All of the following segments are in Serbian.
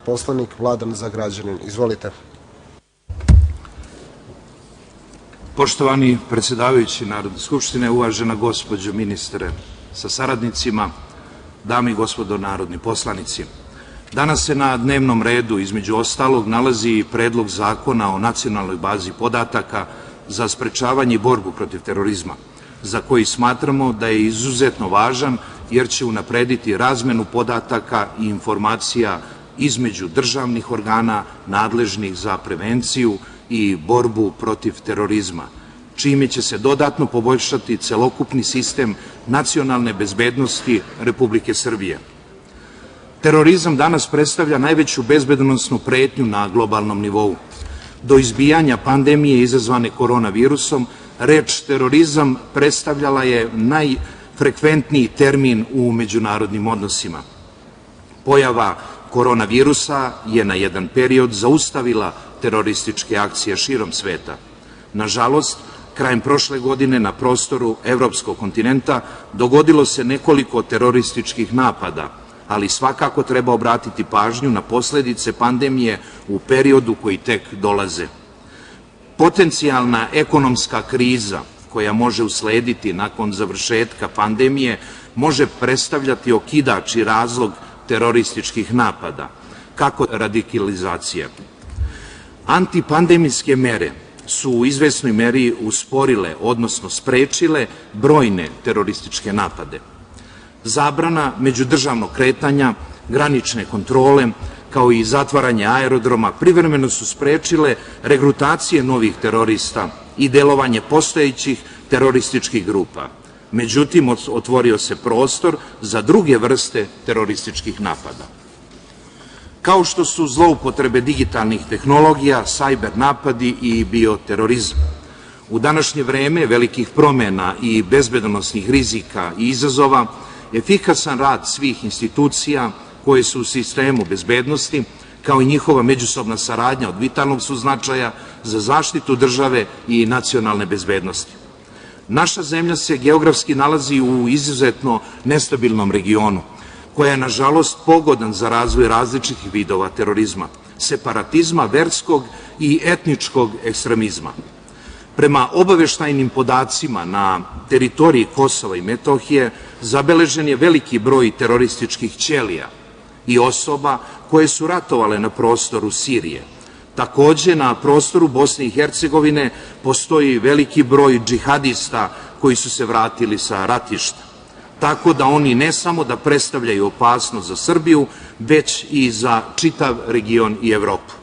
poslanik Vladan Zagrađanin. Izvolite. Poštovani predsedavajući Narodne skupštine, uvažena gospođo ministre sa saradnicima, dame i gospodo narodni poslanici, danas se na dnevnom redu, između ostalog, nalazi i Predlog zakona o nacionalnoj bazi podataka za sprečavanje i borbu protiv terorizma, za koji smatramo da je izuzetno važan jer će unaprediti razmenu podataka i informacija između državnih organa nadležnih za prevenciju i borbu protiv terorizma, čime će se dodatno poboljšati celokupni sistem nacionalne bezbednosti Republike Srbije. Terorizam danas predstavlja najveću bezbednosnu pretnju na globalnom nivou. Do izbijanja pandemije izazvane koronavirusom, reč terorizam predstavljala je najfrekventniji termin u međunarodnim odnosima. Pojava koronavirusa je na jedan period zaustavila terorističke akcije širom sveta. Nažalost, krajem prošle godine na prostoru evropskog kontinenta dogodilo se nekoliko terorističkih napada, ali svakako treba obratiti pažnju na posledice pandemije u periodu koji tek dolaze. Potencijalna ekonomska kriza koja može uslediti nakon završetka pandemije može predstavljati okidač i razlog terorističkih napada, kako radikalizacije. Antipandemijske mere su u izvesnoj meri usporile, odnosno sprečile brojne terorističke napade. Zabrana međudržavnog kretanja, granične kontrole, kao i zatvaranje aerodroma privremeno su sprečile regrutacije novih terorista i delovanje postojećih terorističkih grupa. Međutim, otvorio se prostor za druge vrste terorističkih napada, kao što su zloupotrebe digitalnih tehnologija, sajber napadi i bioterorizam. U današnje vreme velikih promena i bezbednosnih rizika i izazova, efikasan rad svih institucija koje su u sistemu bezbednosti, kao i njihova međusobna saradnja od vitalnog su značaja za zaštitu države i nacionalne bezbednosti. Naša zemlja se geografski nalazi u izuzetno nestabilnom regionu, koja je, nažalost, pogodan za razvoj različitih vidova terorizma, separatizma, verskog i etničkog ekstremizma. Prema obaveštajnim podacima, na teritoriji Kosova i Metohije zabeležen je veliki broj terorističkih ćelija i osoba koje su ratovale na prostoru Sirije. Takođe, na prostoru Bosne i Hercegovine postoji veliki broj džihadista koji su se vratili sa ratišta, tako da oni ne samo da predstavljaju opasnost za Srbiju, već i za čitav region i Evropu.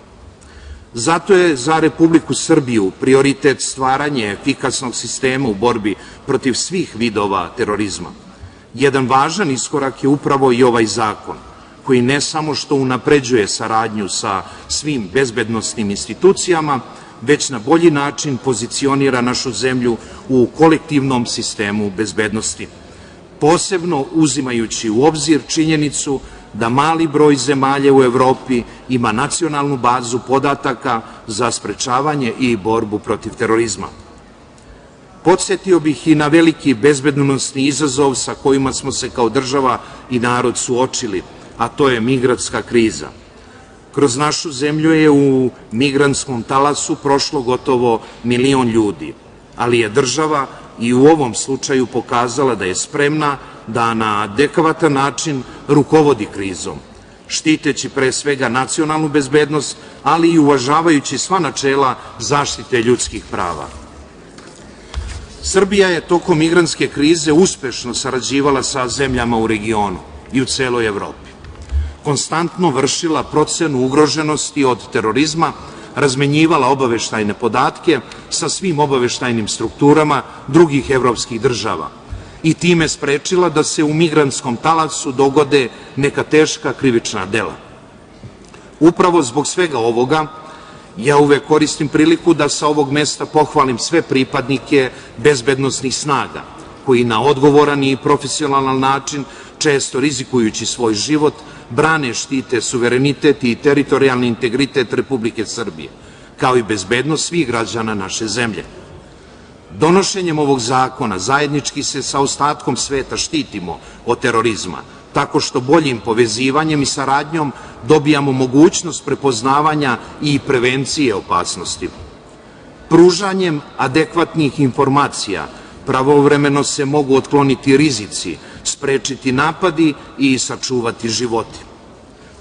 Zato je za Republiku Srbiju prioritet stvaranje efikasnog sistema u borbi protiv svih vidova terorizma. Jedan važan iskorak je upravo i ovaj zakon, koji ne samo što unapređuje saradnju sa svim bezbednosnim institucijama, već na bolji način pozicionira našu zemlju u kolektivnom sistemu bezbednosti, posebno uzimajući u obzir činjenicu da mali broj zemalja u Evropi ima nacionalnu bazu podataka za sprečavanje i borbu protiv terorizma. Podsetio bih i na veliki bezbednosni izazov sa kojima smo se kao država i narod suočili, a to je migrantska kriza. Kroz našu zemlju je u migrantskom talasu prošlo gotovo 1 milion ljudi, ali je država i u ovom slučaju pokazala da je spremna da na adekvatan način rukovodi krizom, štiteći pre svega nacionalnu bezbednost, ali i uvažavajući sva načela zaštite ljudskih prava. Srbija je tokom migrantske krize uspešno sarađivala sa zemljama u regionu i u celoj Evropi. Konstantno vršila procenu ugroženosti od terorizma, razmenjivala obaveštajne podatke sa svim obaveštajnim strukturama drugih evropskih država i time sprečila da se u migrantskom talasu dogode neka teška krivična dela. Upravo zbog svega ovoga, ja uvek koristim priliku da sa ovog mesta pohvalim sve pripadnike bezbednosnih snaga, koji na odgovoran i profesionalan način, često rizikujući svoj život, brane, štite suverenitet i teritorijalni integritet Republike Srbije, kao i bezbednost svih građana naše zemlje. Donošenjem ovog zakona zajednički se sa ostatkom sveta štitimo od terorizma, tako što boljim povezivanjem i saradnjom dobijamo mogućnost prepoznavanja i prevencije opasnosti. Pružanjem adekvatnih informacija pravovremeno se mogu otkloniti rizici, sprečiti napadi i sačuvati životi.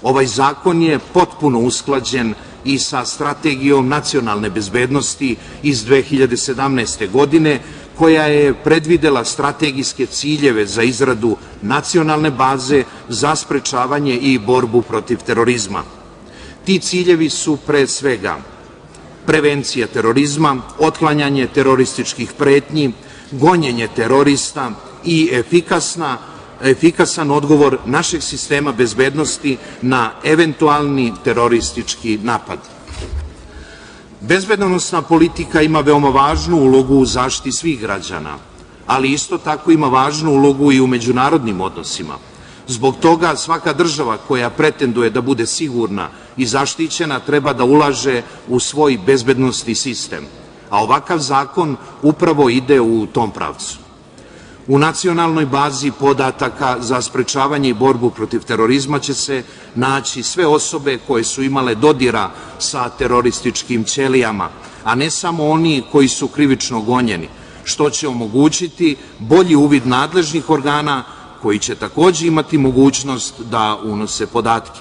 Ovaj zakon je potpuno usklađen i sa Strategijom nacionalne bezbednosti iz 2017. godine, koja je predvidela strategijske ciljeve za izradu nacionalne baze za sprečavanje i borbu protiv terorizma. Ti ciljevi su pre svega prevencija terorizma, otklanjanje terorističkih pretnji, gonjenje terorista i efikasan odgovor našeg sistema bezbednosti na eventualni teroristički napad. Bezbednosna politika ima veoma važnu ulogu u zaštiti svih građana, ali isto tako ima važnu ulogu i u međunarodnim odnosima. Zbog toga svaka država koja pretenduje da bude sigurna i zaštićena treba da ulaže u svoj bezbednosni sistem, a ovakav zakon upravo ide u tom pravcu. U nacionalnoj bazi podataka za sprečavanje i borbu protiv terorizma će se naći sve osobe koje su imale dodira sa terorističkim ćelijama, a ne samo oni koji su krivično gonjeni, što će omogućiti bolji uvid nadležnih organa koji će takođe imati mogućnost da unose podatke.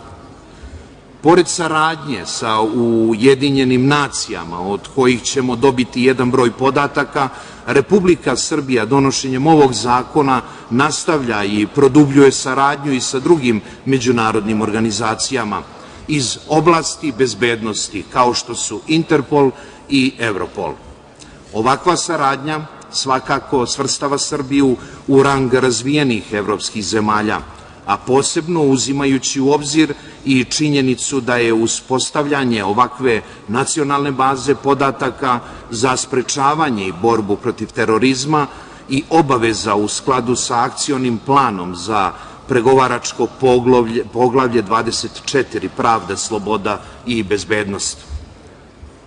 Pored saradnje sa Ujedinjenim nacijama, od kojih ćemo dobiti jedan broj podataka, Republika Srbija donošenjem ovog zakona nastavlja i produbljuje saradnju i sa drugim međunarodnim organizacijama iz oblasti bezbednosti, kao što su Interpol i Europol. Ovakva saradnja svakako svrstava Srbiju u rang razvijenih evropskih zemalja, a posebno uzimajući u obzir i činjenicu da je uspostavljanje ovakve nacionalne baze podataka za sprečavanje i borbu protiv terorizma i obaveza u skladu sa akcionim planom za pregovaračko poglavlje 24 pravda, sloboda i bezbednost.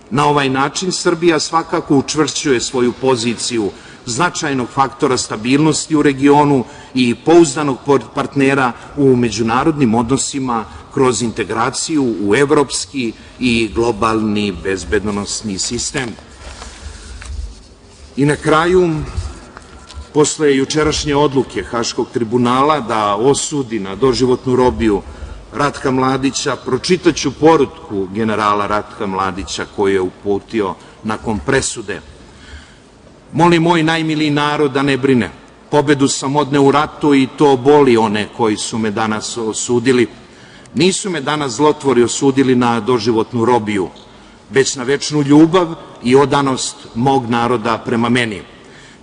Na ovaj način Srbija svakako učvršćuje svoju poziciju značajnog faktora stabilnosti u regionu i pouzdanog partnera u međunarodnim odnosima kroz integraciju u evropski i globalni bezbednosni sistem. I na kraju, posle jučerašnje odluke Haškog tribunala da osudi na doživotnu robiju Ratka Mladića, pročitaću poruku generala Ratka Mladića koju je uputio nakon presude. Molim moj najmiliji narod da ne brine. Pobedu sam odneo u ratu i to boli one koji su me danas osudili. Nisu me danas zlotvori osudili na doživotnu robiju, već na večnu ljubav i odanost mog naroda prema meni.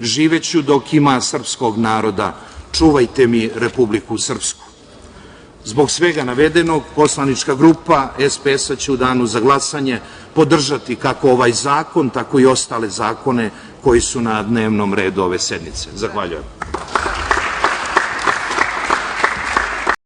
Živeću dok ima srpskog naroda. Čuvajte mi Republiku Srpsku. Zbog svega navedenog, poslanička grupa SPS-a će u danu za glasanje podržati kako ovaj zakon, tako i ostale zakone koji su na dnevnom redu ove sednice. Zahvaljujem.